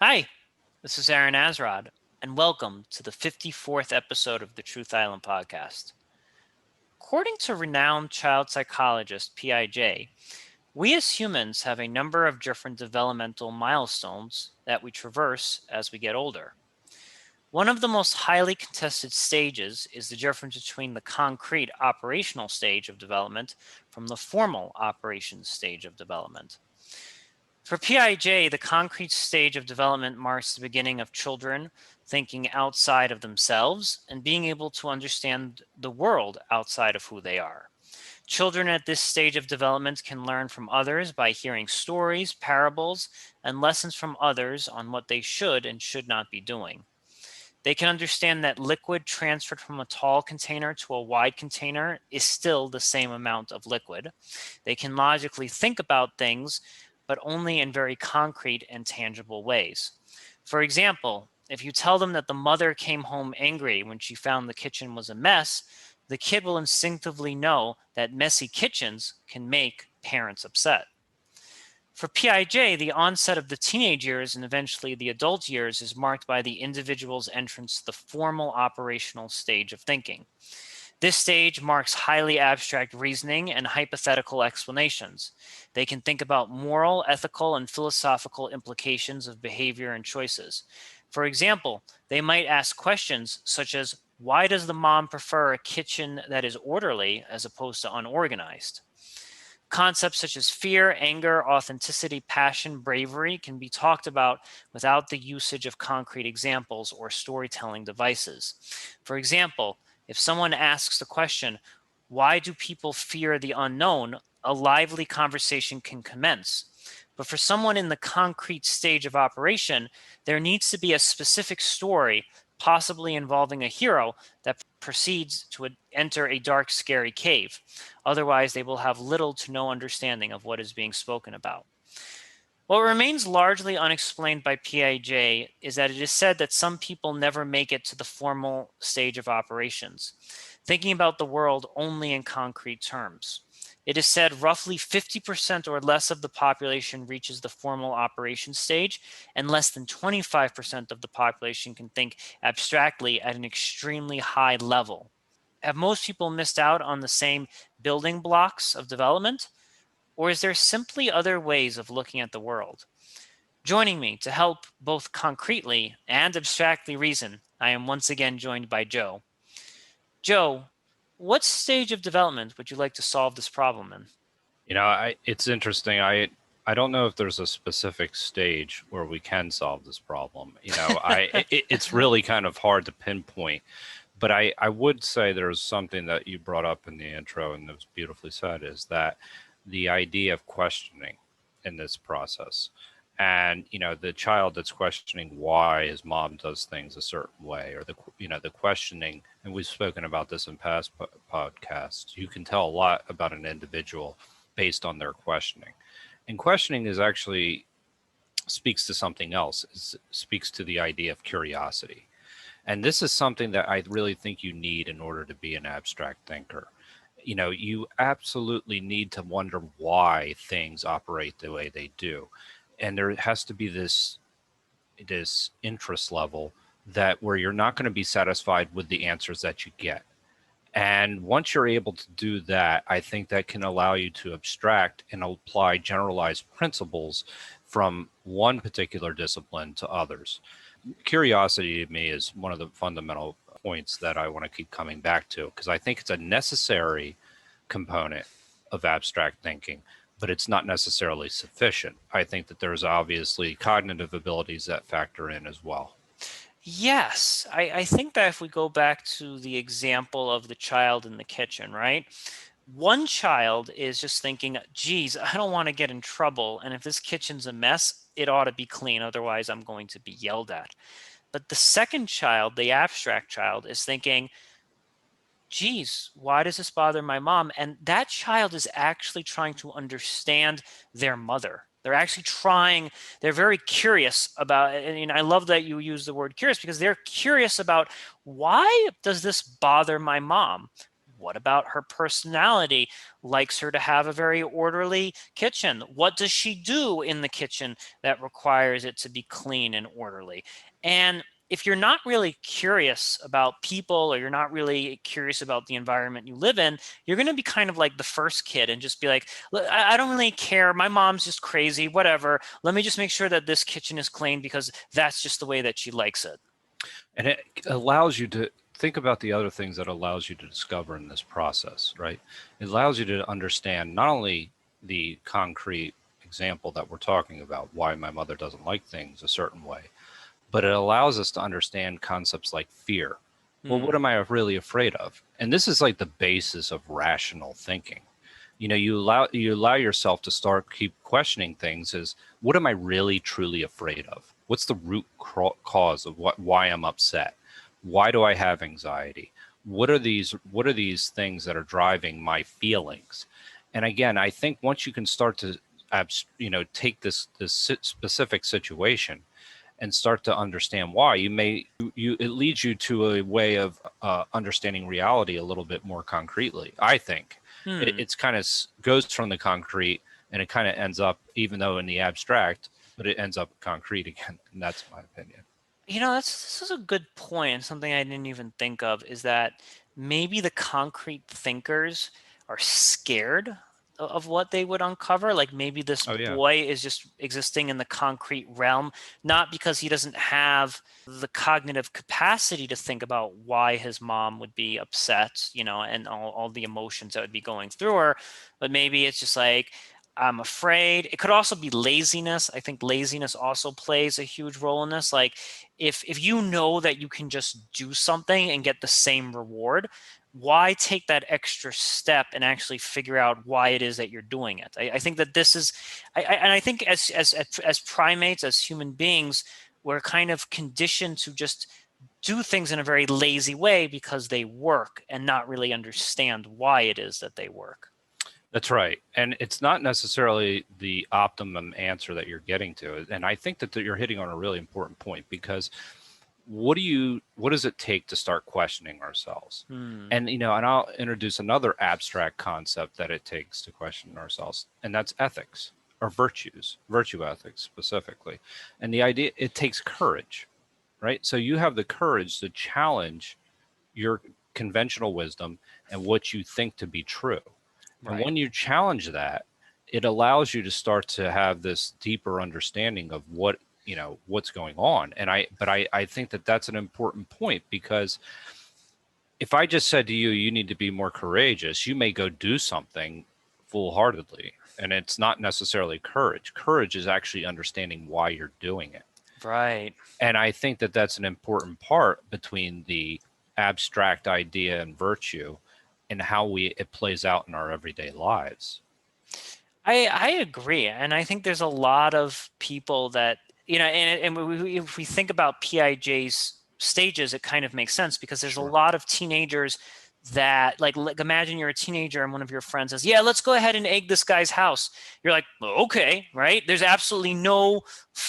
Hi, this is Aaron Azrod, and welcome to the 54th episode of the Truth Island podcast. According to renowned child psychologist Piaget, we as humans have a number of different developmental milestones that we traverse as we get older. One of the most highly contested stages is the difference between the concrete operational stage of development from the formal operations stage of development. For Piaget, the concrete stage of development marks the beginning of children thinking outside of themselves and being able to understand the world outside of who they are. Children at this stage of development can learn from others by hearing stories, parables, and lessons from others on what they should and should not be doing. They can understand that liquid transferred from a tall container to a wide container is still the same amount of liquid. They can logically think about things, but only in very concrete and tangible ways. For example, if you tell them that the mother came home angry when she found the kitchen was a mess, the kid will instinctively know that messy kitchens can make parents upset. For Piaget, the onset of the teenage years and eventually the adult years is marked by the individual's entrance to the formal operational stage of thinking. This stage marks highly abstract reasoning and hypothetical explanations. They can think about moral, ethical, and philosophical implications of behavior and choices. For example, they might ask questions such as, why does the mom prefer a kitchen that is orderly as opposed to unorganized? Concepts such as fear, anger, authenticity, passion, bravery can be talked about without the usage of concrete examples or storytelling devices. For example, if someone asks the question, why do people fear the unknown? A lively conversation can commence. But for someone in the concrete stage of operation, there needs to be a specific story, possibly involving a hero, that proceeds to enter a dark, scary cave. Otherwise, they will have little to no understanding of what is being spoken about. What remains largely unexplained by Piaget is that it is said that some people never make it to the formal stage of operations, thinking about the world only in concrete terms. It is said roughly 50% or less of the population reaches the formal operations stage, and less than 25% of the population can think abstractly at an extremely high level. Have most people missed out on the same building blocks of development? Or is there simply other ways of looking at the world? Joining me to help both concretely and abstractly reason, I am once again joined by Joe. Joe, what stage of development would you like to solve this problem in? It's interesting. I don't know if there's a specific stage where we can solve this problem. It's really kind of hard to pinpoint. But I would say there's something that you brought up in the intro, and it was beautifully said, is that the idea of questioning in this process. And, the child that's questioning why his mom does things a certain way, or the questioning, and we've spoken about this in past podcasts, you can tell a lot about an individual based on their questioning. And questioning is actually speaks to something else, speaks to the idea of curiosity. And this is something that I really think you need in order to be an abstract thinker. You absolutely need to wonder why things operate the way they do. And there has to be this interest level that where you're not going to be satisfied with the answers that you get. And once you're able to do that, I think that can allow you to abstract and apply generalized principles from one particular discipline to others. Curiosity to me is one of the fundamental points that I want to keep coming back to, because I think it's a necessary component of abstract thinking, but it's not necessarily sufficient. I think that there's obviously cognitive abilities that factor in as well. Yes, I think that if we go back to the example of the child in the kitchen, right? One child is just thinking, geez, I don't want to get in trouble. And if this kitchen's a mess, it ought to be clean. Otherwise, I'm going to be yelled at. But the second child, the abstract child, is thinking, geez, why does this bother my mom? And that child is actually trying to understand their mother. They're actually trying, they're very curious about, and I love that you use the word curious because they're curious about, why does this bother my mom? What about her personality? Likes her to have a very orderly kitchen. What does she do in the kitchen that requires it to be clean and orderly? And if you're not really curious about people, or you're not really curious about the environment you live in, you're going to be kind of like the first kid and just be like, I don't really care. My mom's just crazy, whatever. Let me just make sure that this kitchen is clean because that's just the way that she likes it. And it allows you to think about the other things that allows you to discover in this process, right? It allows you to understand not only the concrete example that we're talking about, why my mother doesn't like things a certain way, but it allows us to understand concepts like fear. Well, what am I really afraid of? And this is like the basis of rational thinking. You allow yourself to start keep questioning things. Is what am I really truly afraid of? What's the root cause of why I'm upset? Why do I have anxiety? What are these things that are driving my feelings? And again, I think once you can start to take this specific situation and start to understand why, it leads you to a way of understanding reality a little bit more concretely. I think it's kind of goes from the concrete, and it kind of ends up, even though in the abstract, but it ends up concrete again. And that's my opinion. This is a good point, and something I didn't even think of is that maybe the concrete thinkers are scared of what they would uncover. Like maybe this Oh yeah. boy is just existing in the concrete realm, not because he doesn't have the cognitive capacity to think about why his mom would be upset, and all the emotions that would be going through her, but maybe it's just like, I'm afraid. It could also be laziness. I think laziness also plays a huge role in this. Like if you know that you can just do something and get the same reward, why take that extra step and actually figure out why it is that you're doing it? I think that this is, and I think as primates, as human beings, we're kind of conditioned to just do things in a very lazy way because they work, and not really understand why it is that they work. That's right. And it's not necessarily the optimum answer that you're getting to. And I think that you're hitting on a really important point, because what does it take to start questioning ourselves? And I'll introduce another abstract concept that it takes to question ourselves, and that's ethics, or virtue ethics specifically. And the idea, it takes courage, right? So you have the courage to challenge your conventional wisdom and what you think to be true. And Right. when you challenge that, it allows you to start to have this deeper understanding of what's going on. But I think that that's an important point, because if I just said to you, you need to be more courageous, you may go do something full-heartedly, and it's not necessarily courage. Courage is actually understanding why you're doing it. Right. And I think that that's an important part between the abstract idea and virtue, and how it plays out in our everyday lives. I agree, and I think there's a lot of people that if we think about Piaget's stages, it kind of makes sense, because there's a Sure. lot of teenagers that like imagine you're a teenager and one of your friends says, yeah, let's go ahead and egg this guy's house. You're like, well, okay, right? There's absolutely no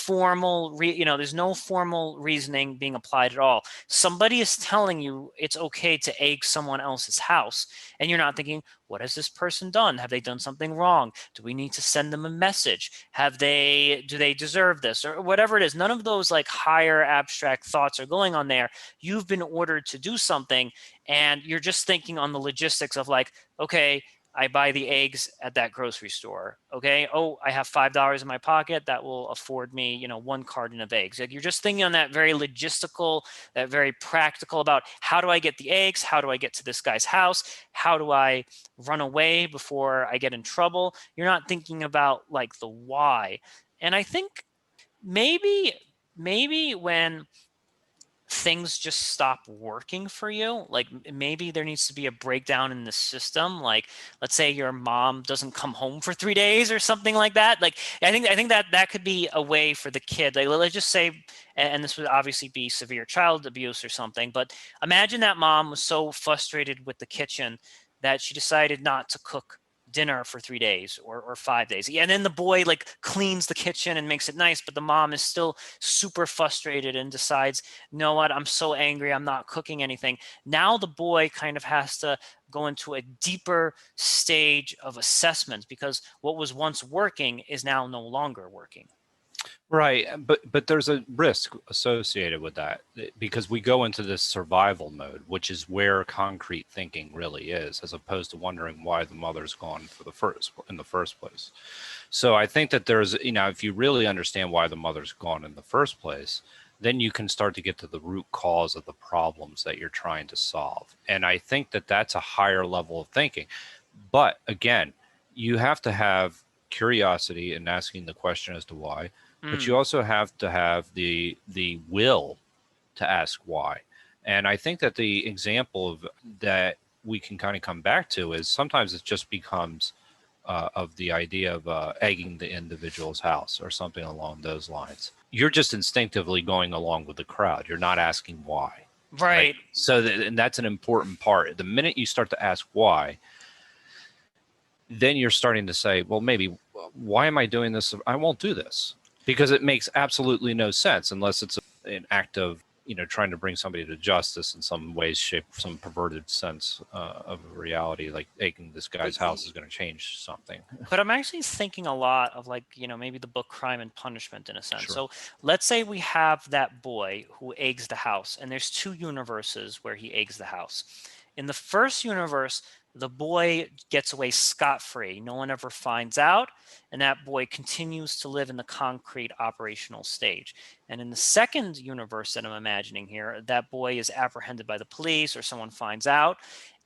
there's no formal reasoning being applied at all. Somebody is telling you it's okay to egg someone else's house, and you're not thinking, what has this person done? Have they done something wrong? Do we need to send them a message? Do they deserve this, or whatever it is? None of those like higher abstract thoughts are going on there. You've been ordered to do something, and you're just thinking on the logistics of like, okay, I buy the eggs at that grocery store. Okay. Oh, I have $5 in my pocket. That will afford me, one carton of eggs. Like you're just thinking on that very logistical, that very practical about, how do I get the eggs? How do I get to this guy's house? How do I run away before I get in trouble? You're not thinking about like the why. And I think maybe when things just stop working for you, like maybe there needs to be a breakdown in the system, like let's say your mom doesn't come home for 3 days or something like that. Like I think that could be a way for the kid, like let's just say, and this would obviously be severe child abuse or something, but imagine that mom was so frustrated with the kitchen that she decided not to cook dinner for 3 days or 5 days. And then the boy like cleans the kitchen and makes it nice, but the mom is still super frustrated and decides, you know what, I'm so angry, I'm not cooking anything. Now the boy kind of has to go into a deeper stage of assessment because what was once working is now no longer working. Right, but there's a risk associated with that because we go into this survival mode, which is where concrete thinking really is, as opposed to wondering why the mother's gone in the first place. So I think that there's, if you really understand why the mother's gone in the first place, then you can start to get to the root cause of the problems that you're trying to solve. And I think that that's a higher level of thinking. But again, you have to have curiosity in asking the question as to why, but you also have to have the will to ask why. And I think that the example of that we can kind of come back to is sometimes it just becomes of the idea of egging the individual's house or something along those lines. You're just instinctively going along with the crowd. You're not asking why. Right. So and that's an important part. The minute you start to ask why, then you're starting to say, well, maybe why am I doing this? I won't do this because it makes absolutely no sense unless it's an act of, trying to bring somebody to justice in some ways, shape, some perverted sense of reality, like taking this guy's house is going to change something. But I'm actually thinking a lot of like, maybe the book Crime and Punishment in a sense. Sure. So let's say we have that boy who eggs the house, and there's 2 universes where he eggs the house. In the first universe, the boy gets away scot-free. No one ever finds out, and that boy continues to live in the concrete operational stage. And in the second universe that I'm imagining here, that boy is apprehended by the police or someone finds out,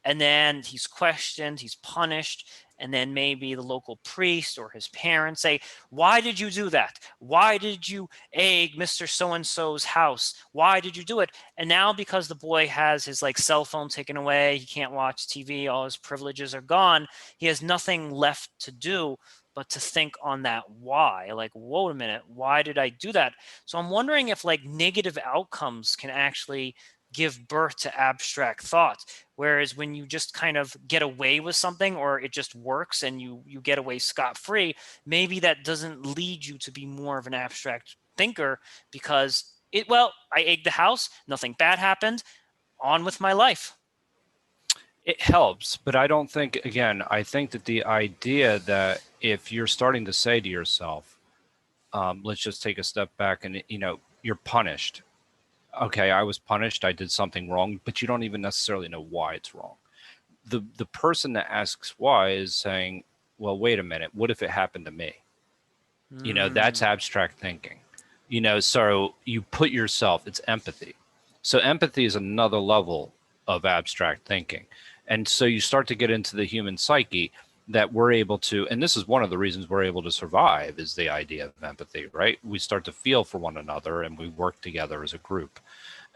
and then he's questioned, he's punished, and then maybe the local priest or his parents say, why did you do that? Why did you egg Mr. So-and-so's house? Why did you do it? And now because the boy has his like cell phone taken away, he can't watch TV, all his privileges are gone, he has nothing left to do but to think on that why. Like, whoa a minute, why did I do that? So I'm wondering if like negative outcomes can actually give birth to abstract thought. Whereas when you just kind of get away with something or it just works and you get away scot-free, maybe that doesn't lead you to be more of an abstract thinker because I egged the house, nothing bad happened, on with my life. It helps, but I don't think, again, I think that the idea that if you're starting to say to yourself, let's just take a step back and, you're punished. Okay, I was punished, I did something wrong, but you don't even necessarily know why it's wrong. The person that asks why is saying, well, wait a minute, what if it happened to me? That's abstract thinking. So you put yourself, it's empathy. So empathy is another level of abstract thinking. And so you start to get into the human psyche that we're able to, and this is one of the reasons we're able to survive, is the idea of empathy, right? We start to feel for one another and we work together as a group.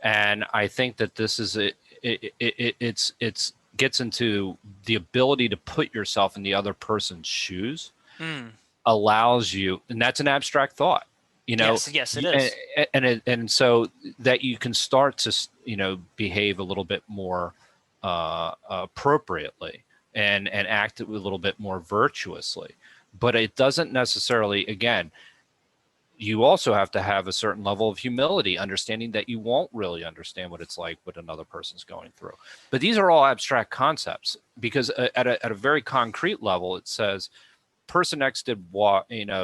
And I think that this is it's gets into the ability to put yourself in the other person's shoes, allows you, and that's an abstract thought, Yes, it is. and so that you can start to behave a little bit more appropriately and act a little bit more virtuously. But it doesn't necessarily, again, you also have to have a certain level of humility, understanding that you won't really understand what it's like what another person's going through. But these are all abstract concepts because at a very concrete level, it says person X did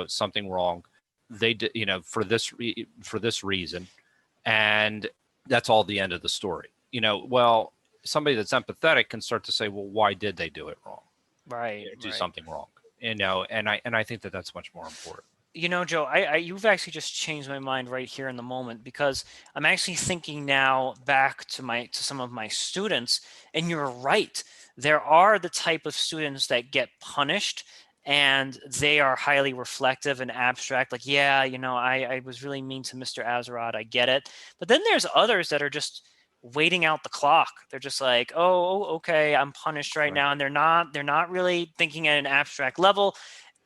something wrong. They did, for this reason, and that's all the end of the story. Well, somebody that's empathetic can start to say, well, why did they do it wrong? Right. Do something wrong. And I think that that's much more important. Joe, you've actually just changed my mind right here in the moment because I'm actually thinking now back to some of my students, and you're right. There are the type of students that get punished and they are highly reflective and abstract. Like, yeah, I was really mean to Mr. Azarad. I get it. But then there's others that are just waiting out the clock. They're just like, oh, okay, I'm punished right now. And they're not really thinking at an abstract level.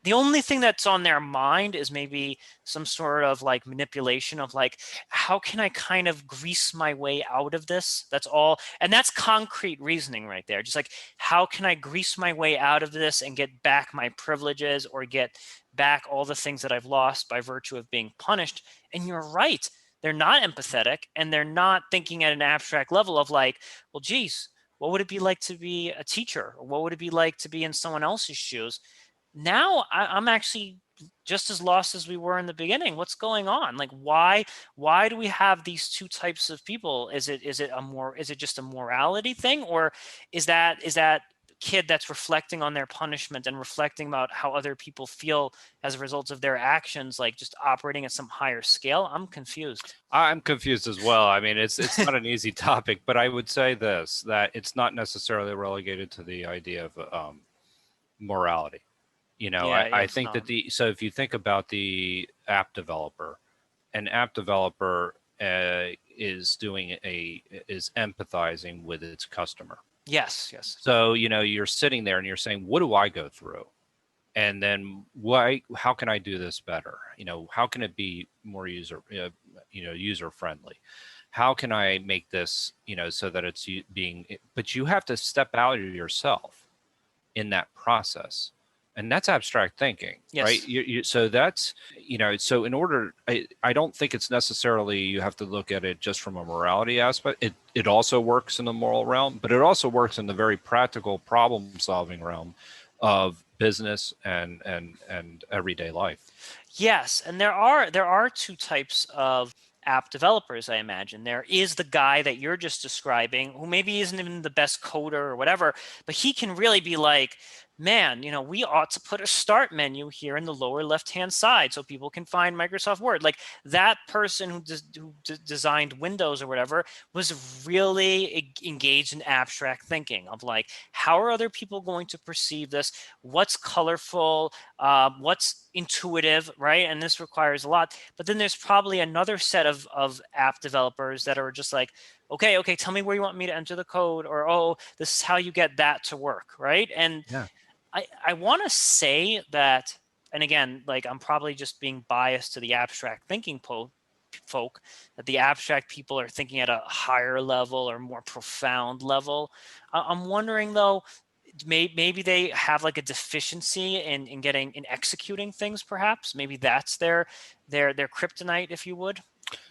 the only thing that's on their mind is maybe some sort of like manipulation of like, how can I kind of grease my way out of this? That's all. And that's concrete reasoning right there. Just like, how can I grease my way out of this and get back my privileges or get back all the things that I've lost by virtue of being punished? And you're right. They're not empathetic, and they're not thinking at an abstract level of like, well, geez, what would it be like to be a teacher? Or what would it be like to be in someone else's shoes? Now I'm actually just as lost as we were in the beginning. What's going on? Like, why do we have these two types of people? Is it just a morality thing, or is that kid that's reflecting on their punishment and reflecting about how other people feel as a result of their actions, like just operating at some higher scale? I'm confused. I'm confused as well. I mean, it's not an easy topic, but I would say this, that it's not necessarily relegated to the idea of morality. Yeah, yeah, I it's think that not. so if you think about the app developer, an app developer is empathizing with its customer. Yes, yes. So, you're sitting there and you're saying, what do I go through? And then how can I do this better? How can it be more user friendly? How can I make this, so that it's but you have to step out of yourself in that process, and that's abstract thinking, right? Yes. So that's, so in order, I don't think it's necessarily you have to look at it just from a morality aspect. It also works in the moral realm, but it also works in the very practical problem solving realm of business and everyday life. Yes, and there are two types of app developers, I imagine. There is the guy that you're just describing, who maybe isn't even the best coder or whatever, but he can really be like, man, we ought to put a start menu here in the lower left-hand side so people can find Microsoft Word. Like that person who designed Windows or whatever was really engaged in abstract thinking of like, how are other people going to perceive this? What's colorful? What's intuitive, right? And this requires a lot. But then there's probably another set of app developers that are just like, okay, tell me where you want me to enter the code, or oh, this is how you get that to work, right? And Yeah. I want to say that, and again, like I'm probably just being biased to the abstract thinking folk, that the abstract people are thinking at a higher level or more profound level. I'm wondering though, maybe they have like a deficiency in getting in executing things. Perhaps maybe that's their kryptonite, if you would.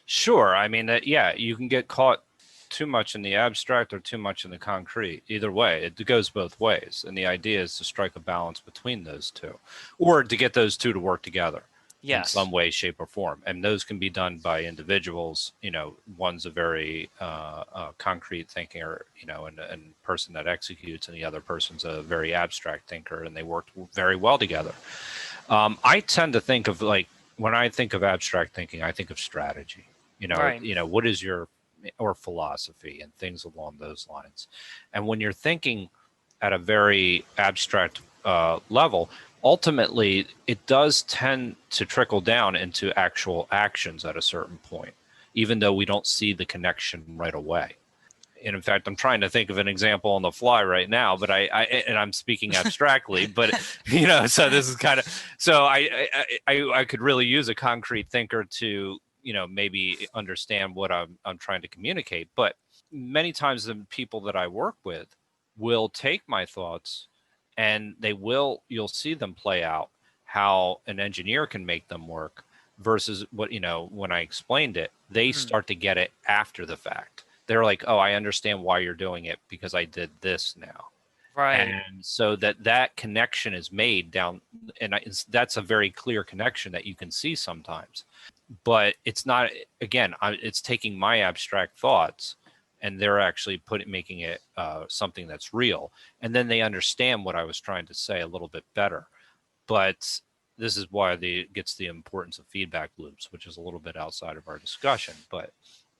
Sure. I mean, yeah, you can get caught too much in the abstract or too much in the concrete. Either way, it goes both ways. And the idea is to strike a balance between those two, or to get those two to work together in Yes. some way, shape, or form. And those can be done by individuals. One's a very concrete thinker, and person that executes, and the other person's a very abstract thinker, and they work very well together. I tend to think of, like, when I think of abstract thinking, I think of strategy. Right. What is your, or philosophy and things along those lines. And when you're thinking at a very abstract level, ultimately it does tend to trickle down into actual actions at a certain point, even though we don't see the connection right away. And in fact, I'm trying to think of an example on the fly right now, but and I'm speaking abstractly, but so this is kind of, so I could really use a concrete thinker to, maybe understand what I'm trying to communicate. But many times the people that I work with will take my thoughts, and you'll see them play out how an engineer can make them work versus what, when I explained it, they Hmm. start to get it after the fact. They're like, oh, I understand why you're doing it because I did this now. Right. And so that connection is made down, and that's a very clear connection that you can see sometimes. But it's not, again, it's taking my abstract thoughts, and they're actually making it something that's real. And then they understand what I was trying to say a little bit better. But this is why it gets the importance of feedback loops, which is a little bit outside of our discussion. But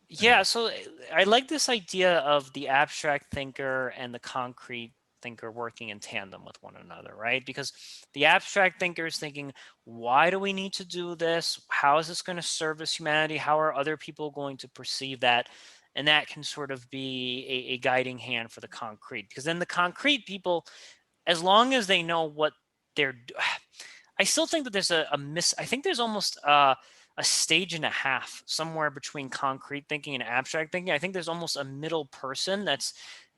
Yeah, so I like this idea of the abstract thinker and the concrete thinker working in tandem with one another, right? Because the abstract thinker is thinking, why do we need to do this? How is this going to service humanity? How are other people going to perceive that? And that can sort of be a guiding hand for the concrete. Because then the concrete people, as long as they know what they're I still think that there's I think there's almost a stage and a half somewhere between concrete thinking and abstract thinking. I think there's almost a middle person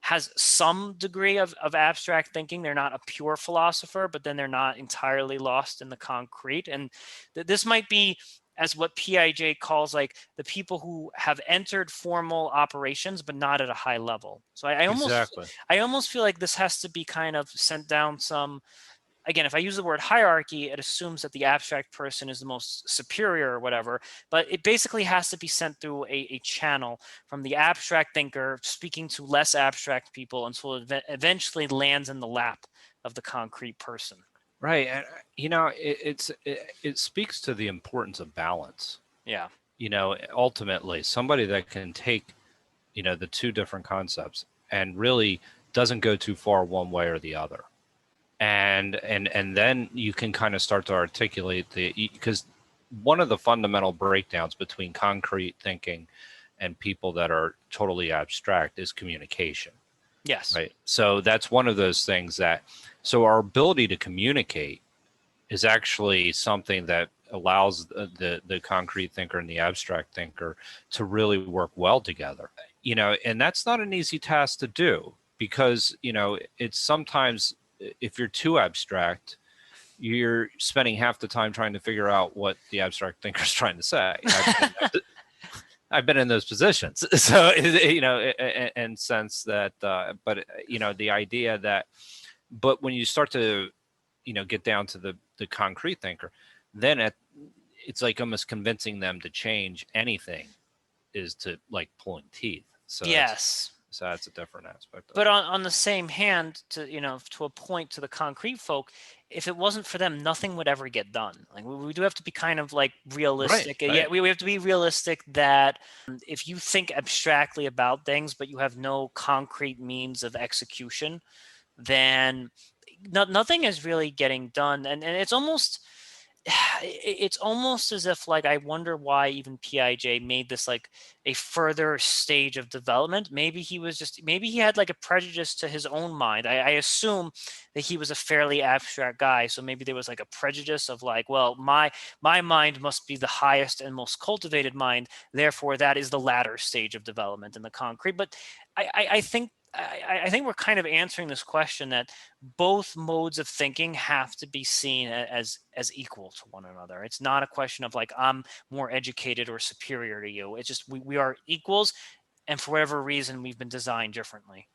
has some degree of abstract thinking. They're not a pure philosopher, but then they're not entirely lost in the concrete. And this might be, as what Piaget calls, like the people who have entered formal operations but not at a high level. So Exactly. I almost feel like this has to be kind of sent down some. Again, if I use the word hierarchy, it assumes that the abstract person is the most superior or whatever, but it basically has to be sent through a channel from the abstract thinker speaking to less abstract people until it eventually lands in the lap of the concrete person. Right. And, it speaks to the importance of balance. Yeah. Ultimately, somebody that can take, the two different concepts and really doesn't go too far one way or the other. And then you can kind of start to articulate because one of the fundamental breakdowns between concrete thinking and people that are totally abstract is communication. Yes. Right. So that's one of those things so our ability to communicate is actually something that allows the concrete thinker and the abstract thinker to really work well together. And that's not an easy task to do because, it's sometimes if you're too abstract, you're spending half the time trying to figure out what the abstract thinker is trying to say. I've been in those positions. So, in sense that, but, the idea that, but when you start to, get down to the concrete thinker, then it's like almost convincing them to change anything is to like pulling teeth. Yes. So that's a different aspect of But it. on the same hand, to a point, to the concrete folk, if it wasn't for them, nothing would ever get done. Like we do have to be kind of like Right, realistic. Yeah, right. we have to be realistic that if you think abstractly about things, but you have no concrete means of execution, then nothing is really getting done. And it's almost as if, like, I wonder why even Piaget made this like a further stage of development. Maybe maybe he had like a prejudice to his own mind. I assume that he was a fairly abstract guy, so maybe there was like a prejudice of like, well, my mind must be the highest and most cultivated mind, therefore that is the latter stage of development in the concrete. But I think I think we're kind of answering this question that both modes of thinking have to be seen as equal to one another. It's not a question of like, I'm more educated or superior to you. It's just we are equals, and for whatever reason we've been designed differently.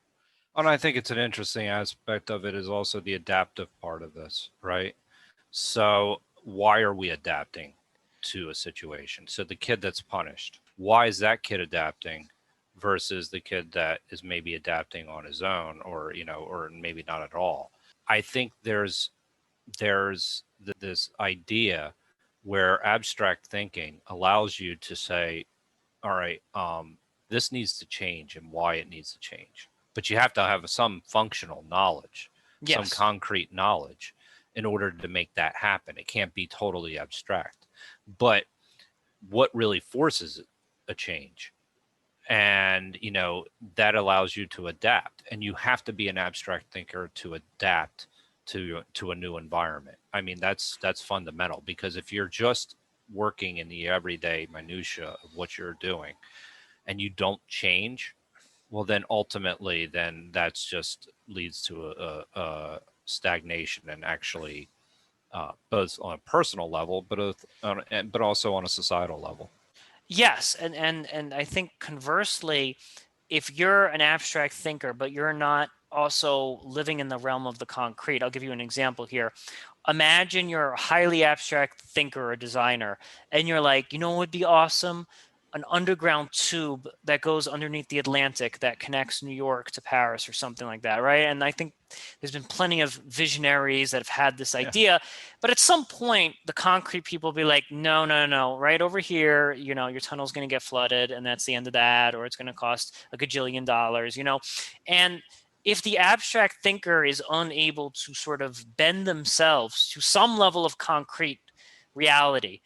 And I think it's an interesting aspect of it is also the adaptive part of this, right? So why are we adapting to a situation? So the kid that's punished, why is that kid adapting versus the kid that is maybe adapting on his own or, or maybe not at all? I think there's this idea where abstract thinking allows you to say, all right, this needs to change and why it needs to change. But you have to have some functional knowledge, some Yes. concrete knowledge in order to make that happen. It can't be totally abstract. But what really forces a change? And, that allows you to adapt. And you have to be an abstract thinker to adapt to a new environment. I mean, that's fundamental because if you're just working in the everyday minutia of what you're doing and you don't change, well, then ultimately, then that's just leads to a stagnation and actually both on a personal level, but also on a societal level. Yes, and I think conversely, if you're an abstract thinker but you're not also living in the realm of the concrete, I'll give you an example here. Imagine you're a highly abstract thinker or designer, and you're like, what would be awesome? An underground tube that goes underneath the Atlantic that connects New York to Paris or something like that, right? And I think there's been plenty of visionaries that have had this Yeah. idea, but at some point, the concrete people will be like, no, no, no, right over here, your tunnel's going to get flooded, and that's the end of that, or it's going to cost a gajillion dollars, and if the abstract thinker is unable to sort of bend themselves to some level of concrete reality,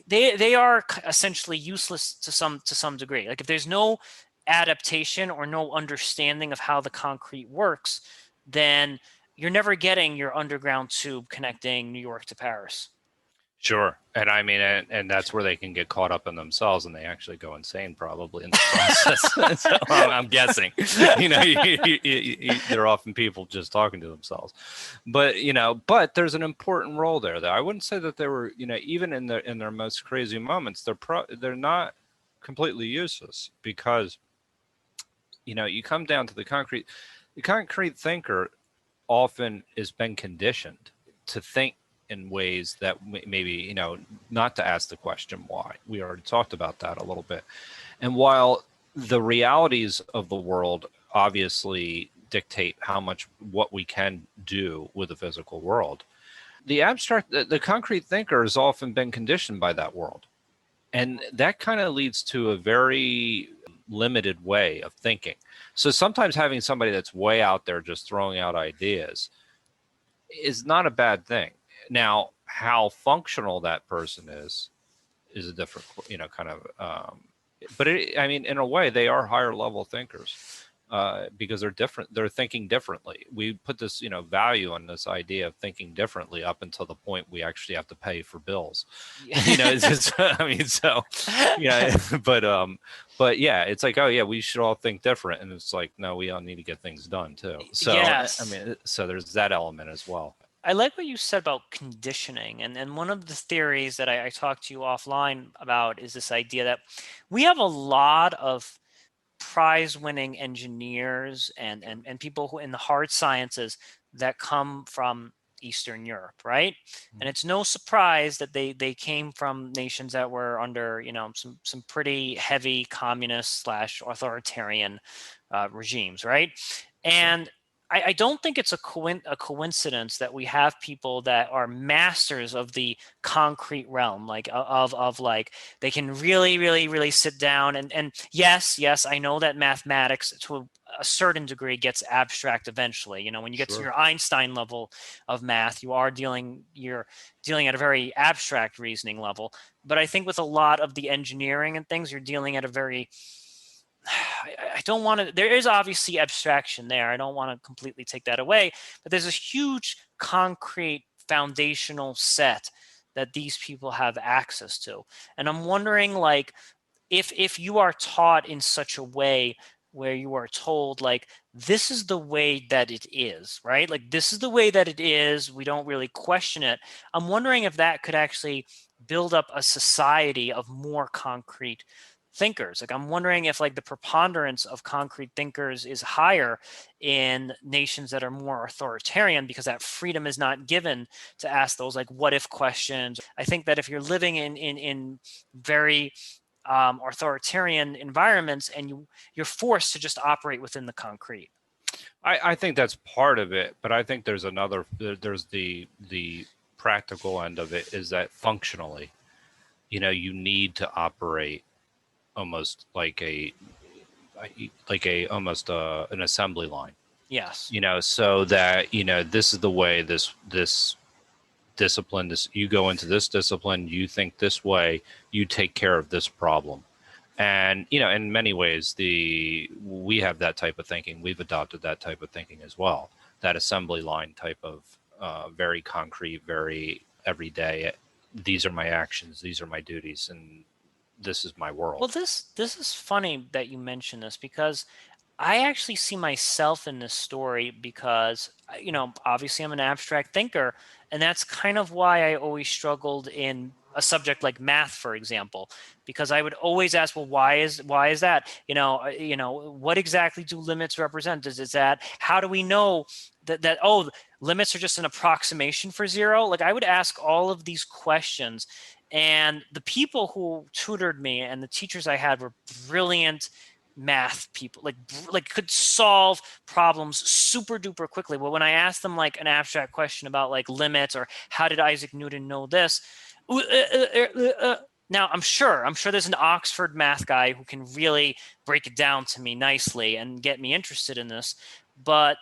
they are essentially useless to some degree. Like if there's no adaptation or no understanding of how the concrete works, then you're never getting your underground tube connecting New York to Paris. Sure. And I mean, and that's where they can get caught up in themselves and they actually go insane probably in the process. So I'm guessing, they're often people just talking to themselves. But, but there's an important role there that I wouldn't say that they were, even in their most crazy moments, they're not completely useless because, you come down to the concrete thinker often has been conditioned to think in ways that maybe not to ask the question why. We already talked about that a little bit. And while the realities of the world obviously dictate what we can do with the physical world, the concrete thinker has often been conditioned by that world, and that kind of leads to a very limited way of thinking. So sometimes having somebody that's way out there just throwing out ideas is not a bad thing. Now, how functional that person is a different, kind of. But I mean, in a way, they are higher level thinkers because they're different. They're thinking differently. We put this, value on this idea of thinking differently up until the point we actually have to pay for bills. It's just, I mean, so but yeah, it's like, oh yeah, we should all think different, and it's like, no, we all need to get things done too. So Yes. I mean, so there's that element as well. I like what you said about conditioning. And one of the theories that I talked to you offline about is this idea that we have a lot of prize-winning engineers and people who in the hard sciences that come from Eastern Europe, right? And it's no surprise that they came from nations that were under, some pretty heavy communist slash authoritarian regimes, right? And I don't think it's a coincidence that we have people that are masters of the concrete realm, like of like they can really, really, really sit down and yes, I know that mathematics to a certain degree gets abstract eventually. When you get to your Einstein level of math, you're dealing at a very abstract reasoning level. But I think with a lot of the engineering and things, you're dealing at a very I don't want to, there is obviously abstraction there. I don't want to completely take that away, but there's a huge concrete foundational set that these people have access to. And I'm wondering, like, if you are taught in such a way where you are told, like, this is the way that it is, right? Like, this is the way that it is. We don't really question it. I'm wondering if that could actually build up a society of more concrete thinkers. Like, I'm wondering if like the preponderance of concrete thinkers is higher in nations that are more authoritarian because that freedom is not given to ask those like what if questions. I think that if you're living in very authoritarian environments and you're forced to just operate within the concrete. I think that's part of it, but I think there's the practical end of it is that functionally, you need to operate almost like almost an assembly line. Yes. So that this is the way this discipline, you go into this discipline, you think this way, you take care of this problem. And in many ways we have that type of thinking. We've adopted that type of thinking as well, that assembly line type of very concrete, very everyday, these are my actions, these are my duties, and this is my world. Well, this is funny that you mention this because I actually see myself in this story because, obviously I'm an abstract thinker, and that's kind of why I always struggled in a subject like math, for example, because I would always ask, well, why is that? What exactly do limits represent? Is that how do we know that limits are just an approximation for zero? Like I would ask all of these questions, and the people who tutored me and the teachers I had were brilliant math people, like could solve problems super duper quickly. But when I asked them like an abstract question about like limits or how did Isaac Newton know this, now I'm sure there's an Oxford math guy who can really break it down to me nicely and get me interested in this. But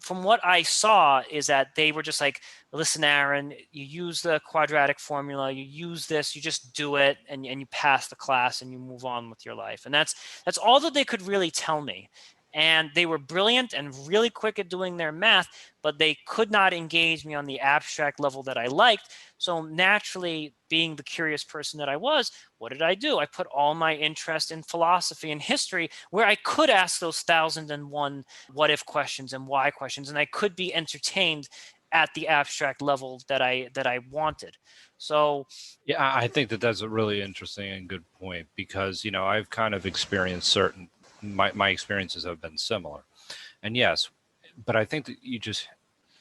from what I saw is that they were just like, listen, Aaron, you use the quadratic formula, you use this, you just do it, and you pass the class and you move on with your life. And that's all that they could really tell me. and they were brilliant and really quick at doing their math, but they could not engage me on the abstract level that I liked. So naturally, being the curious person that I was, what did I do? I put all my interest in philosophy and history, where I could ask those 1,001 what if questions and why questions, and I could be entertained at the abstract level that I wanted. So Yeah, I think that that's a really interesting and good point, because I've kind of experienced certain my experiences have been similar, and yes, but I think that you just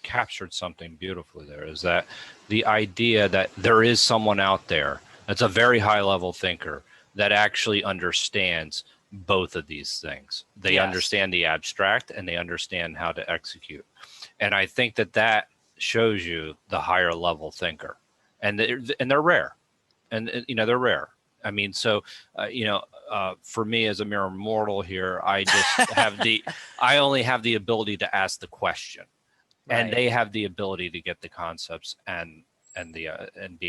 captured something beautifully there, is that the idea that there is someone out there that's a very high level thinker that actually understands both of these things. They yes, understand the abstract and they understand how to execute. And I think that that shows you the higher level thinker. And they're rare. And they're rare. I mean, so for me as a mere mortal here, I just I only have the ability to ask the question, and right. they have the ability to get the concepts and be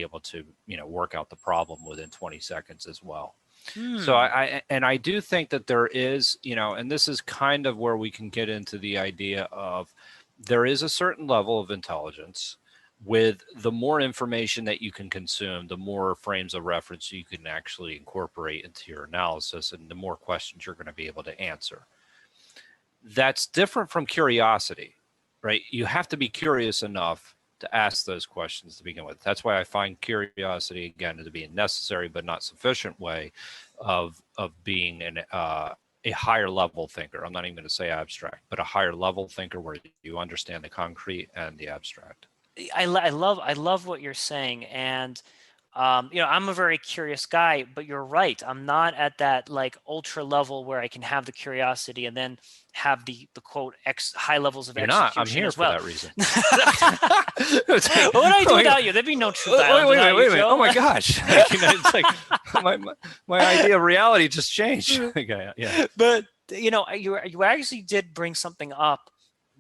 able to work out the problem within 20 seconds as well. So Hmm. I do think that there is, and this is kind of where we can get into the idea of, there is a certain level of intelligence. With the more information that you can consume, the more frames of reference you can actually incorporate into your analysis, and the more questions you're going to be able to answer. That's different from curiosity, right? You have to be curious enough to ask those questions to begin with. That's why I find curiosity, again, to be a necessary but not sufficient way of being a higher level thinker. I'm not even going to say abstract, but a higher level thinker where you understand the concrete and the abstract. I love what you're saying, and I'm a very curious guy, but you're right. I'm not at that like ultra level where I can have the curiosity and then have the quote high levels of You're not. I'm execution here as for well. that reason. What Like, would I do wait, without you? There'd be no Truth wait, Island wait, without you, wait a minute. Oh Joe. my gosh. It's like my idea of reality just changed. Okay, yeah. But you actually did bring something up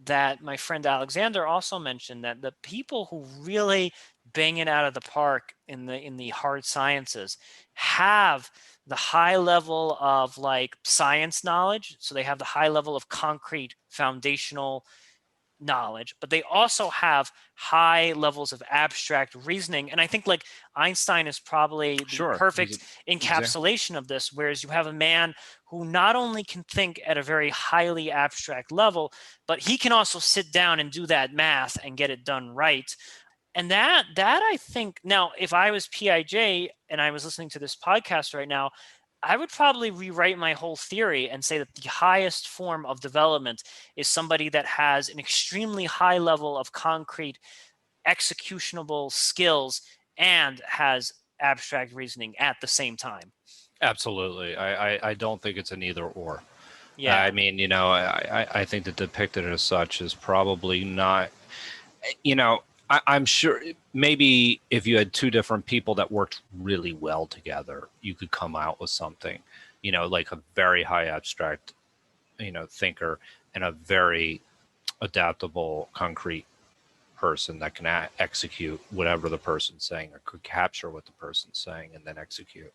that my friend Alexander also mentioned, that the people who really bang it out of the park in the hard sciences have the high level of like science knowledge. So they have the high level of concrete foundational knowledge, but they also have high levels of abstract reasoning. And I think like Einstein is probably the Sure. perfect Exactly. encapsulation of this, whereas you have a man who not only can think at a very highly abstract level, but he can also sit down and do that math and get it done right. And that I think, now if I was Piaget and I was listening to this podcast right now, I would probably rewrite my whole theory and say that the highest form of development is somebody that has an extremely high level of concrete executionable skills and has abstract reasoning at the same time. Absolutely. I don't think it's an either or. I Yeah. mean, I think that depicted as such is probably not, you know, I'm sure maybe if you had two different people that worked really well together, you could come out with something, like a very high abstract, thinker, and a very adaptable, concrete person that can execute whatever the person's saying, or could capture what the person's saying and then execute.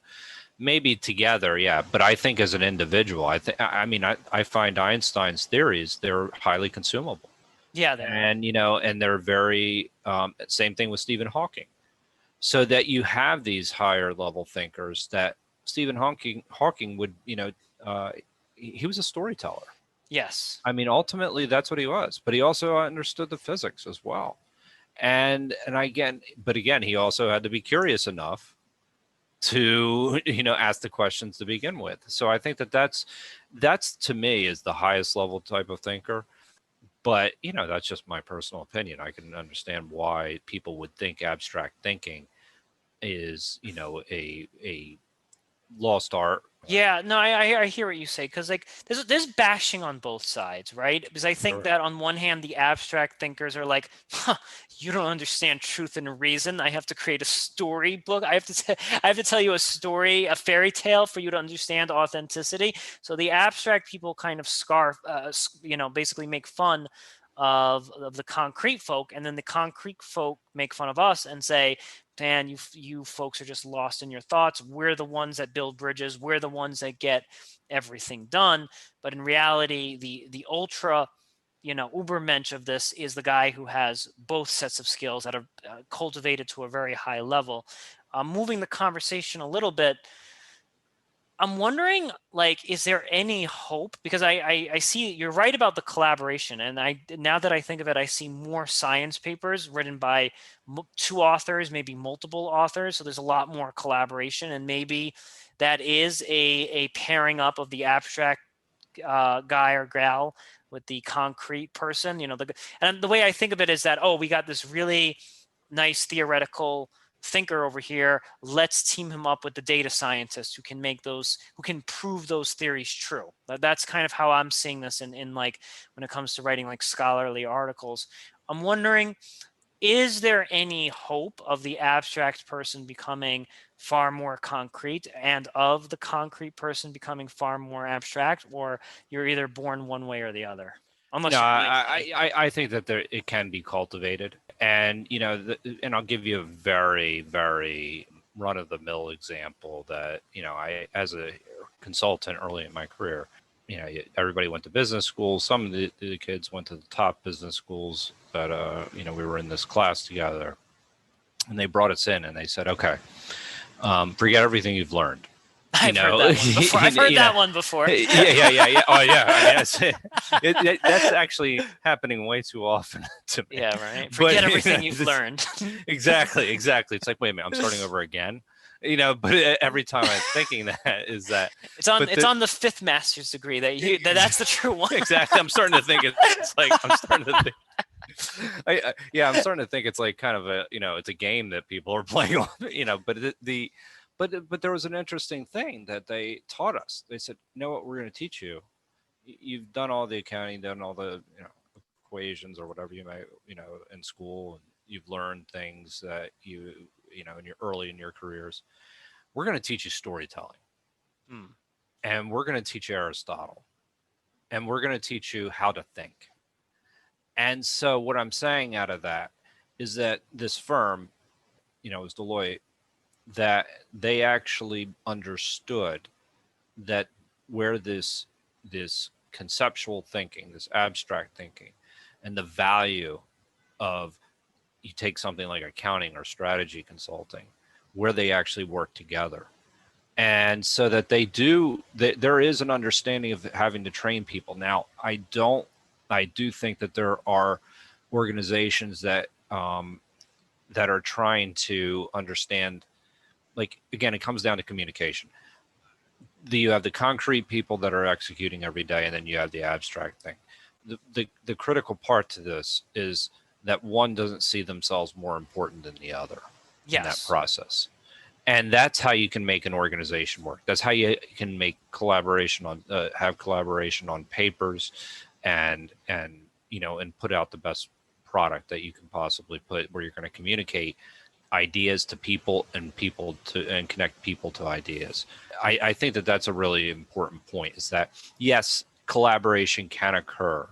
Maybe together, yeah. But I think as an individual, I find Einstein's theories, they're highly consumable. Yeah, they are. And they're very same thing with Stephen Hawking. So that you have these higher level thinkers that Stephen Hawking would, he was a storyteller. Yes. I mean, ultimately that's what he was, but he also understood the physics as well. And again, he also had to be curious enough to ask the questions to begin with. So I think that that's to me is the highest level type of thinker. But that's just my personal opinion. I can understand why people would think abstract thinking is a lost art. Yeah, no, I hear what you say, because like there's bashing on both sides, right? Because I think Sure. that on one hand, the abstract thinkers are like, huh, you don't understand truth and reason. I have to create a storybook. I have to tell you a story, a fairy tale for you to understand authenticity. So the abstract people kind of basically make fun of the concrete folk, and then the concrete folk make fun of us and say, man, you folks are just lost in your thoughts. We're the ones that build bridges. We're the ones that get everything done. But in reality, the ultra, ubermensch of this is the guy who has both sets of skills that are cultivated to a very high level. Moving the conversation a little bit, I'm wondering, like, is there any hope? Because I see you're right about the collaboration, and now that I think of it, I see more science papers written by two authors, maybe multiple authors. So there's a lot more collaboration, and maybe that is a pairing up of the abstract guy or gal with the concrete person. And the way I think of it is that, oh, we got this really nice theoretical thinker over here. Let's team him up with the data scientist who can prove those theories true. That's kind of how I'm seeing this in like when it comes to writing like scholarly articles. I'm wondering, is there any hope of the abstract person becoming far more concrete and of the concrete person becoming far more abstract, or you're either born one way or the other? Unless No, you're really I think that it can be cultivated, and and I'll give you a very, very run of the mill example that I, as a consultant early in my career, everybody went to business schools. Some of the kids went to the top business schools, but we were in this class together, and they brought us in and they said, okay, forget everything you've learned. I've heard that one before. I've heard that one before. Yeah. Oh, yeah. I mean, that's actually happening way too often to me. Yeah, right. Forget everything you've learned. Exactly. It's like, wait a minute, I'm starting over again. But every time I'm thinking that is that it's on the fifth master's degree that's the true one. Exactly. I'm starting to think it's like I'm starting to think. I'm starting to think it's like kind of a it's a game that people are playing on. But there was an interesting thing that they taught us. They said, you know what, we're going to teach you. You've done all the accounting, done all the equations or whatever you may in school, and you've learned things that in your early in your careers. We're going to teach you storytelling, and we're going to teach you Aristotle, and we're going to teach you how to think. And so what I'm saying out of that is that this firm, is Deloitte, that they actually understood that where this conceptual thinking, this abstract thinking, and the value of, you take something like accounting or strategy consulting, where they actually work together. And so that there is an understanding of having to train people. Now, I do think that there are organizations that are trying to understand. Like, again, it comes down to communication. You have the concrete people that are executing every day, and then you have the abstract thing. The critical part to this is that one doesn't see themselves more important than the other in that process. And that's how you can make an organization work. That's how you can make collaboration have collaboration on papers and put out the best product that you can possibly put, where you're going to communicate ideas to people and connect people to ideas. I think that that's a really important point, is that yes, collaboration can occur,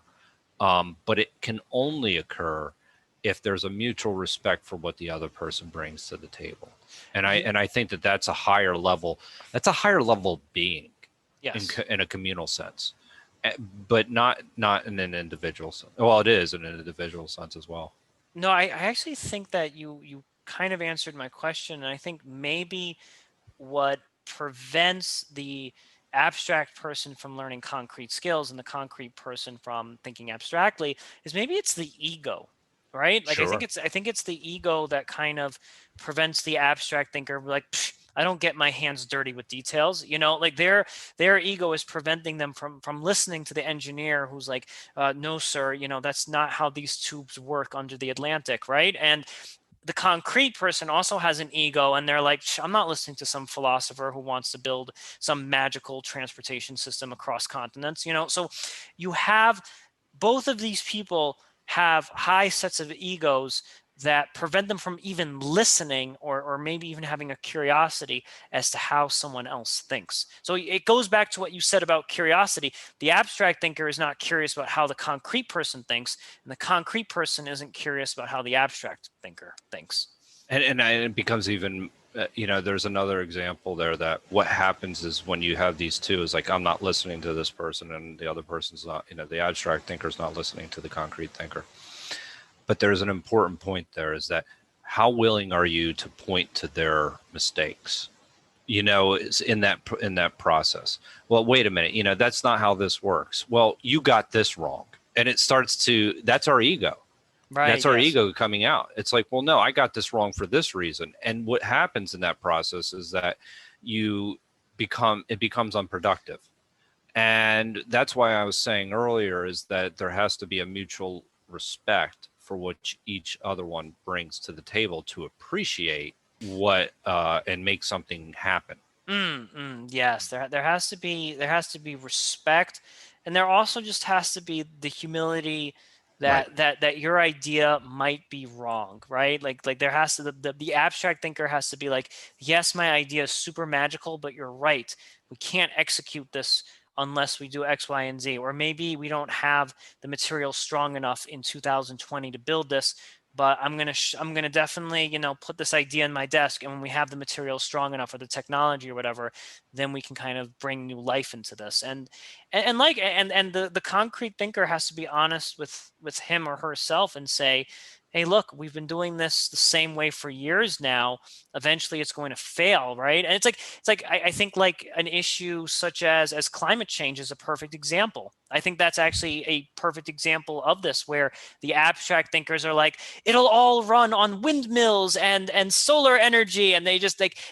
but it can only occur if there's a mutual respect for what the other person brings to the table. And I think that that's a higher level. That's a higher level of being, in a communal sense, but not in an individual sense. Well, it is in an individual sense as well. No, I actually think that you kind of answered my question. And I think maybe what prevents the abstract person from learning concrete skills and the concrete person from thinking abstractly is maybe it's the ego, right? Like, sure. I think it's the ego that kind of prevents the abstract thinker, like, I don't get my hands dirty with details, like their ego is preventing them from listening to the engineer who's like, no, sir, that's not how these tubes work under the Atlantic, right? And the concrete person also has an ego, and they're like, I'm not listening to some philosopher who wants to build some magical transportation system across continents, So you have both of these people have high sets of egos, that prevent them from even listening or maybe even having a curiosity as to how someone else thinks. So it goes back to what you said about curiosity. The abstract thinker is not curious about how the concrete person thinks, and the concrete person isn't curious about how the abstract thinker thinks. And it becomes even, there's another example there that what happens is when you have these two is like, I'm not listening to this person and the other person's not, the abstract thinker is not listening to the concrete thinker. But there's an important point there is that how willing are you to point to their mistakes? Is in that process. Well, wait a minute, that's not how this works. Well, you got this wrong. And it starts to, that's our ego. Right. That's our yes. ego coming out. It's like, well, no, I got this wrong for this reason. And what happens in that process is that it becomes unproductive. And that's why I was saying earlier is that there has to be a mutual respect for what each other one brings to the table to appreciate what and make something happen. Yes, there has to be respect, and there also just has to be the humility that Right. that your idea might be wrong, right? Like there has to the abstract thinker has to be like, yes, my idea is super magical, but you're right. We can't execute this unless we do X, Y, and Z. Or maybe we don't have the material strong enough in 2020 to build this, but I'm gonna definitely put this idea in my desk, and when we have the material strong enough or the technology or whatever, then we can kind of bring new life into this. And the concrete thinker has to be honest with him or herself and say, hey, look, we've been doing this the same way for years now. Eventually it's going to fail, right? And it's like I think like an issue such as climate change is a perfect example. I think that's actually a perfect example of this, where the abstract thinkers are like, it'll all run on windmills and solar energy, and they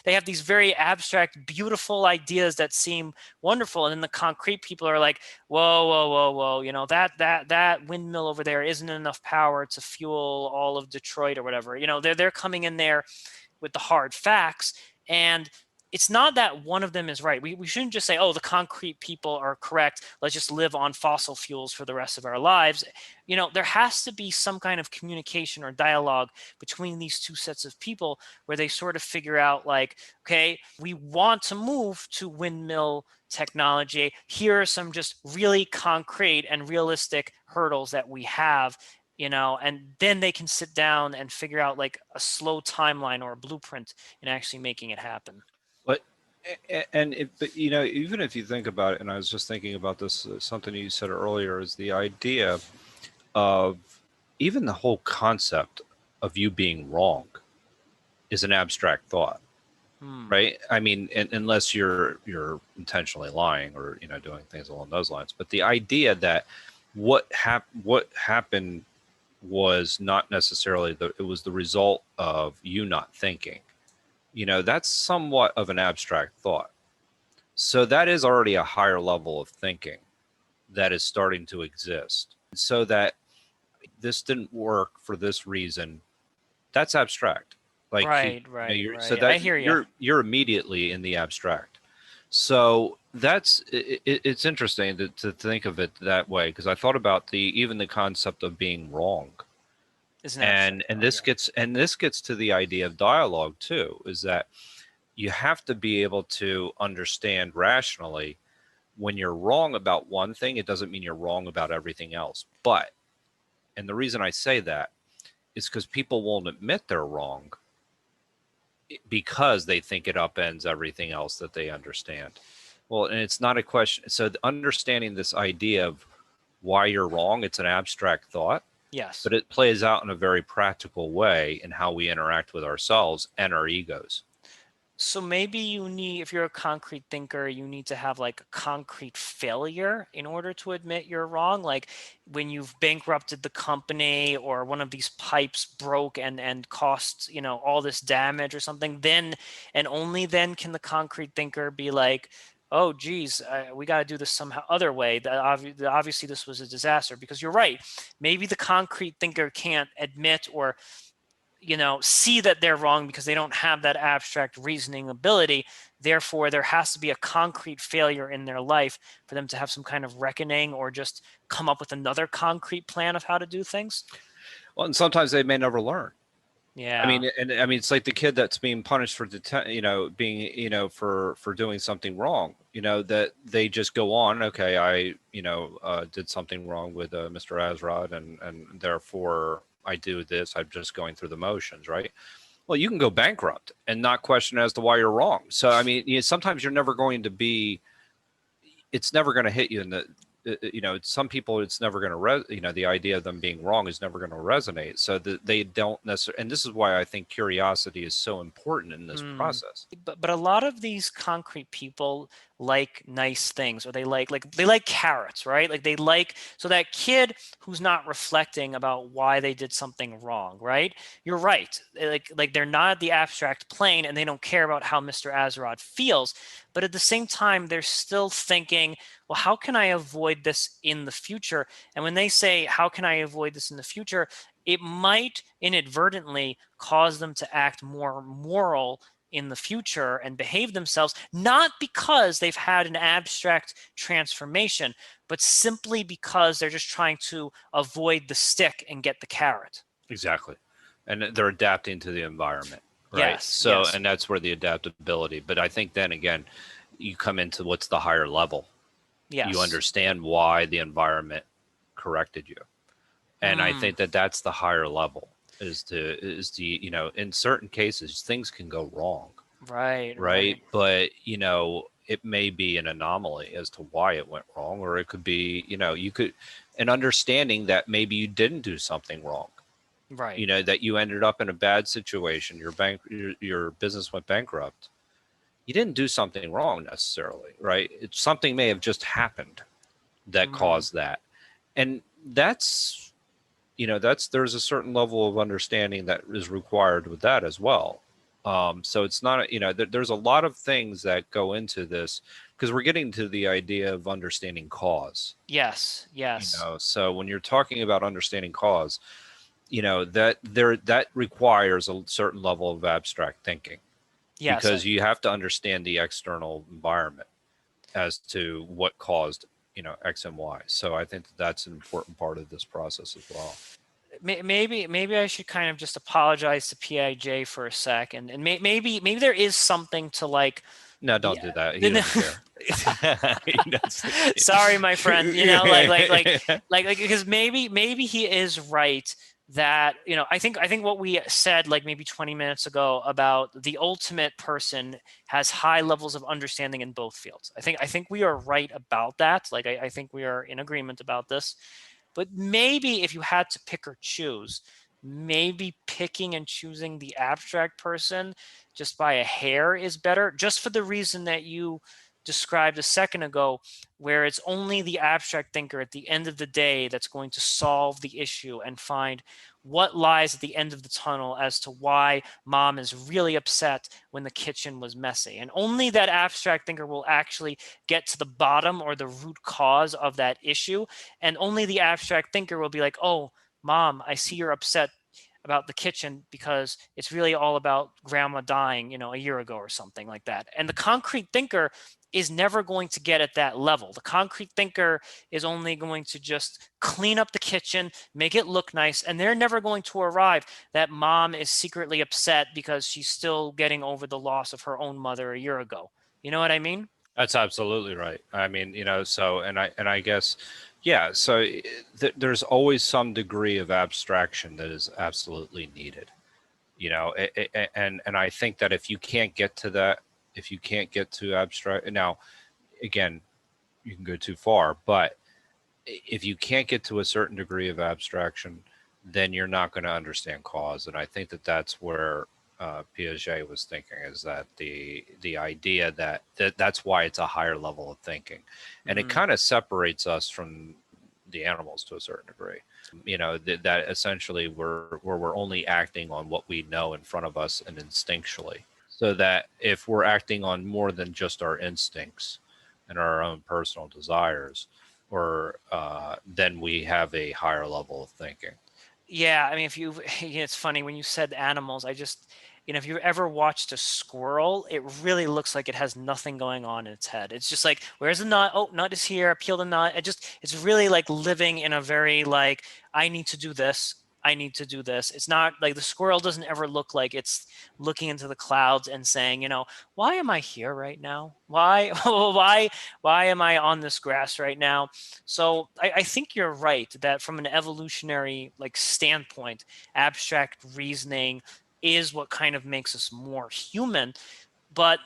have these very abstract, beautiful ideas that seem wonderful, and then the concrete people are like, whoa, that windmill over there isn't enough power to fuel all of Detroit or whatever. They're coming in there with the hard facts, and it's not that one of them is right. We shouldn't just say, oh, the concrete people are correct, let's just live on fossil fuels for the rest of our lives. There has to be some kind of communication or dialogue between these two sets of people, where they sort of figure out like, okay, we want to move to windmill technology. Here are some just really concrete and realistic hurdles that we have, and then they can sit down and figure out like a slow timeline or a blueprint in actually making it happen. But even if you think about it, and I was just thinking about this, something you said earlier is the idea of even the whole concept of you being wrong is an abstract thought, right? I mean, unless you're intentionally lying or doing things along those lines. But the idea that what happened was not necessarily it was the result of you not thinking. That's somewhat of an abstract thought. So that is already a higher level of thinking that is starting to exist. So that this didn't work for this reason, that's abstract. Like Right. so I that hear you. you're immediately in the abstract. So it's interesting to think of it that way, because I thought about even the concept of being wrong. Is an And abstract and thought, this yeah. gets to the idea of dialogue too, is that you have to be able to understand rationally when you're wrong about one thing, it doesn't mean you're wrong about everything else. And the reason I say that is because people won't admit they're wrong because they think it upends everything else that they understand. Well, and it's not a question. So understanding this idea of why you're wrong, it's an abstract thought, Yes. but it plays out in a very practical way in how we interact with ourselves and our egos. So maybe if you're a concrete thinker, you need to have like a concrete failure in order to admit you're wrong. Like when you've bankrupted the company, or one of these pipes broke and cost, all this damage or something, then and only then can the concrete thinker be like, oh, geez, we got to do this somehow other way. Obviously this was a disaster. Because you're right. Maybe the concrete thinker can't admit or see that they're wrong because they don't have that abstract reasoning ability. Therefore, there has to be a concrete failure in their life for them to have some kind of reckoning, or just come up with another concrete plan of how to do things. Well, and sometimes they may never learn. I Yeah. mean, and I mean, it's like the kid that's being punished for being, for doing something wrong. That they just go on. Okay, I, did something wrong with Mr. Azrod, and therefore I do this. I'm just going through the motions, right? Well, you can go bankrupt and not question as to why you're wrong. So, I mean, sometimes you're never going to be. It's never going to hit you in the. Some people, it's never going to the idea of them being wrong is never going to resonate, so that they don't necessarily. And this is why I think curiosity is so important in this Hmm. process. But a lot of these concrete people like nice things, or they like carrots, right? Like they like, so that kid who's not reflecting about why they did something wrong, right? You're right. Like they're not at the abstract plane and they don't care about how Mr. Azarod feels, but at the same time they're still thinking, well, how can I avoid this in the future? And when they say, how can I avoid this in the future? It might inadvertently cause them to act more moral in the future and behave themselves, not because they've had an abstract transformation, but simply because they're just trying to avoid the stick and get the carrot. Exactly. And they're adapting to the environment, right? Yes, So, yes, and that's where the adaptability. But I think then again, you come into what's the higher level. You yes. understand why the environment corrected you. And I Mm, think that that's the higher level, in certain cases things can go wrong, right, right? right. But it may be an anomaly as to why it went wrong, or it could be, you could, an understanding that maybe you didn't do something wrong, Right. that you ended up in a bad situation, your business went bankrupt. You didn't do something wrong necessarily, right? Something may have just happened that Mm, caused that. And there's a certain level of understanding that is required with that as well. So it's not, there's a lot of things that go into this, because we're getting to the idea of understanding cause. yes, yes, So when you're talking about understanding cause, that requires a certain level of abstract thinking, yes. because you have to understand the external environment as to what caused X and Y. So I think that's an important part of this process as well. Maybe I should kind of just apologize to Piaget for a second, and maybe there is something to like No, the don't do that. He doesn't care. He doesn't sorry, my friend, care. because maybe he is right that, I think what we said like maybe 20 minutes ago about the ultimate person has high levels of understanding in both fields. I think we are right about that. Like I think we are in agreement about this. But maybe if you had to pick or choose, maybe picking and choosing the abstract person just by a hair is better, just for the reason that you described a second ago, where it's only the abstract thinker at the end of the day that's going to solve the issue and find what lies at the end of the tunnel as to why mom is really upset when the kitchen was messy. And only that abstract thinker will actually get to the bottom or the root cause of that issue. And only the abstract thinker will be like, oh, mom, I see you're upset about the kitchen because it's really all about grandma dying, a year ago or something like that. And the concrete thinker is never going to get at that level. The concrete thinker is only going to just clean up the kitchen, make it look nice, and they're never going to arrive that mom is secretly upset because she's still getting over the loss of her own mother a year ago. You know what I mean? That's absolutely right. I mean, so, and I guess, yeah. So there's always some degree of abstraction that is absolutely needed. And I think that if you can't get to that, if you can't get to abstract, now again, you can go too far, but if you can't get to a certain degree of abstraction, then you're not going to understand cause. And I think that that's where Piaget was thinking, is that the idea that's why it's a higher level of thinking, and it Mm, kind of separates us from the animals to a certain degree. That essentially we're only acting on what we know in front of us and instinctually. So that if we're acting on more than just our instincts and our own personal desires, or then we have a higher level of thinking. yeah, I mean, if you, it's funny when you said animals, I just, if you've ever watched a squirrel, it really looks like it has nothing going on in its head. It's just like, where's the nut? Oh, nut is here. Peel the nut. It's really like living in a very like, I need to do this. I need to do this. It's not like the squirrel doesn't ever look like it's looking into the clouds and saying, why am I here right now? Why, why am I on this grass right now? So I think you're right that from an evolutionary like standpoint, abstract reasoning is what kind of makes us more human. But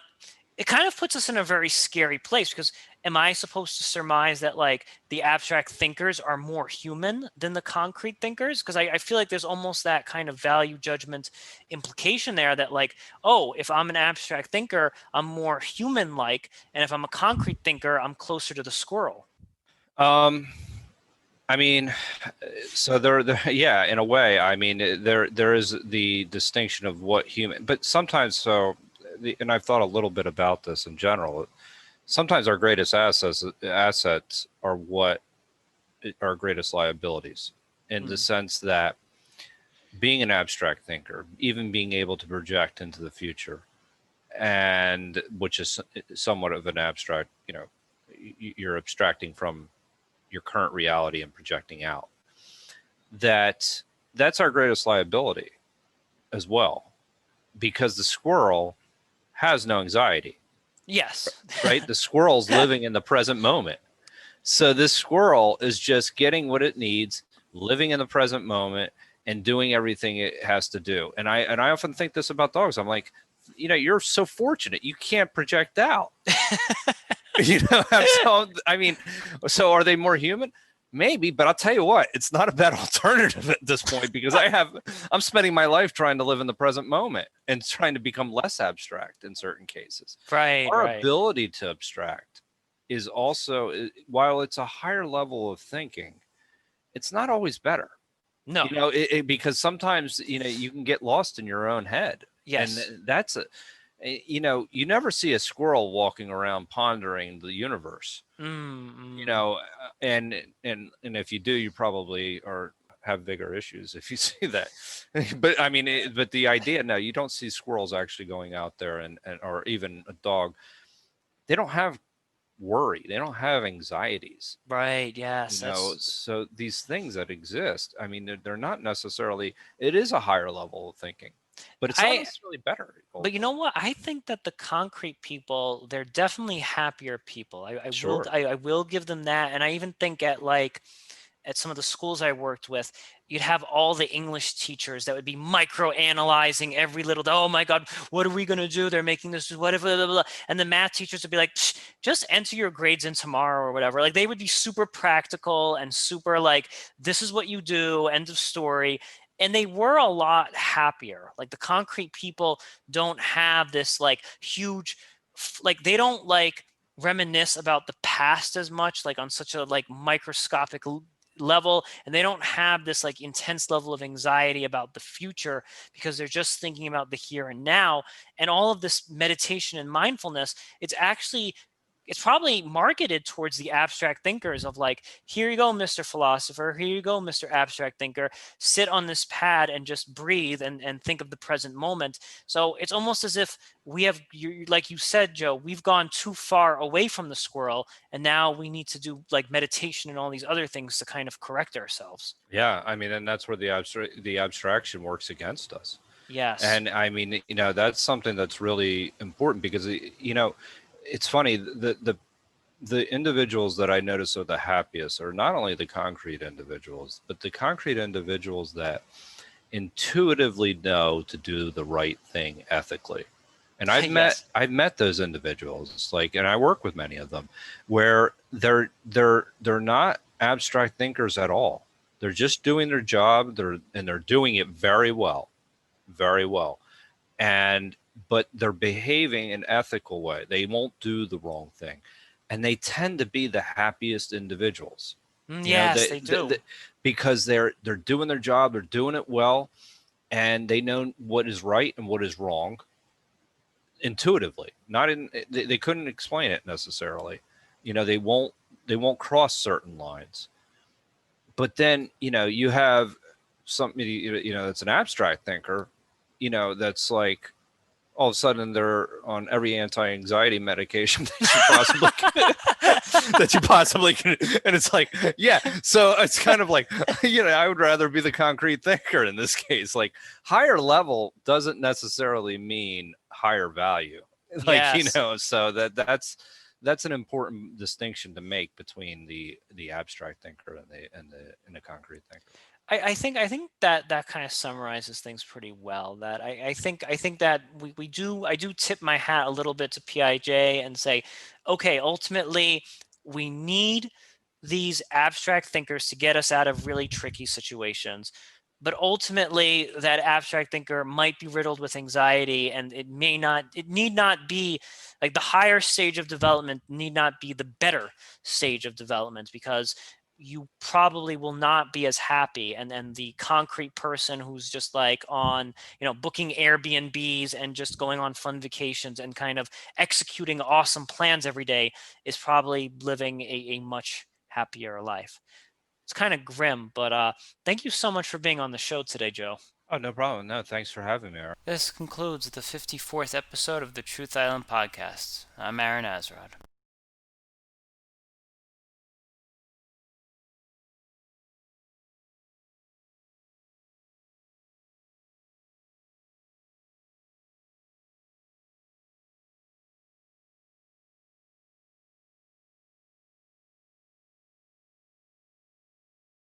it kind of puts us in a very scary place because am I supposed to surmise that like the abstract thinkers are more human than the concrete thinkers? Because I feel like there's almost that kind of value judgment implication there that like, oh, if I'm an abstract thinker, I'm more human-like, and if I'm a concrete thinker, I'm closer to the squirrel. Um, I mean, so yeah, in a way, I mean, there is the distinction of what human, but sometimes and I've thought a little bit about this in general. Sometimes our greatest assets are what our greatest liabilities, in the sense that being an abstract thinker, even being able to project into the future, and which is somewhat of an abstract, you're abstracting from your current reality and projecting out. That's our greatest liability as well, because the squirrel has no anxiety. Yes. Right? The squirrel's living in the present moment. So this squirrel is just getting what it needs, living in the present moment, and doing everything it has to do. And I often think this about dogs. I'm like, you're so fortunate. You can't project out. I mean, so are they more human? Maybe, but I'll tell you what, it's not a bad alternative at this point, because I'm spending my life trying to live in the present moment and trying to become less abstract in certain cases. Right. Our ability to abstract is also, while it's a higher level of thinking, it's not always better. No. Because sometimes, you can get lost in your own head. Yes. And that's you never see a squirrel walking around pondering the universe. And if you do, you probably have bigger issues if you see that. But I mean, but the idea, no, you don't see squirrels actually going out there and or even a dog. They don't have worry. They don't have anxieties. Right. Yes. So these things that exist, I mean, they're not necessarily, it is a higher level of thinking, but it's not necessarily better. But you know what? I think that the concrete people, they're definitely happier people. I will give them that. And I even think at some of the schools I worked with, you'd have all the English teachers that would be micro analyzing every little, oh my God, what are we going to do? They're making this, whatever, blah, blah, blah. And the math teachers would be like, just enter your grades in tomorrow or whatever. Like they would be super practical and super like, this is what you do, end of story. And they were a lot happier. Like the concrete people don't have this like huge, like they don't like reminisce about the past as much, like on such a like microscopic level, and they don't have this like intense level of anxiety about the future because they're just thinking about the here and now. And all of this meditation and mindfulness, it's probably marketed towards the abstract thinkers of like, here you go, Mr. Philosopher, here you go, Mr. Abstract Thinker, sit on this pad and just breathe and think of the present moment. So it's almost as if we have, like you said, Joe, we've gone too far away from the squirrel, and now we need to do like meditation and all these other things to kind of correct ourselves. Yeah, I mean, and that's where the abstraction works against us. Yes. And I mean, that's something that's really important, because it's funny, the individuals that I notice are the happiest are not only the concrete individuals, but the concrete individuals that intuitively know to do the right thing ethically. And I've met those individuals, and I work with many of them, where they're not abstract thinkers at all. They're just doing their job. They're doing it very well, very well. But they're behaving in an ethical way. They won't do the wrong thing. And they tend to be the happiest individuals. Yes, they do. Because they're doing their job, they're doing it well, and they know what is right and what is wrong intuitively. They couldn't explain it necessarily. They won't cross certain lines. But then, you have somebody, that's an abstract thinker, that's like, all of a sudden they're on every anti-anxiety medication that you possibly can, and it's like, yeah. So it's kind of like, I would rather be the concrete thinker in this case. Like, higher level doesn't necessarily mean higher value. Like, Yes. so that's an important distinction to make between the abstract thinker and the concrete thinker. I think that kind of summarizes things pretty well. That I think that I do tip my hat a little bit to Piaget and say, okay, ultimately we need these abstract thinkers to get us out of really tricky situations. But ultimately, that abstract thinker might be riddled with anxiety, and it need not be like the higher stage of development need not be the better stage of development, because you probably will not be as happy. And then the concrete person who's just like on, booking Airbnbs and just going on fun vacations and kind of executing awesome plans every day is probably living a much happier life. It's kind of grim, but thank you so much for being on the show today, Joe. Oh, no problem. No, thanks for having me, Aaron. This concludes the 54th episode of the Truth Island podcast. I'm Aaron Azrod.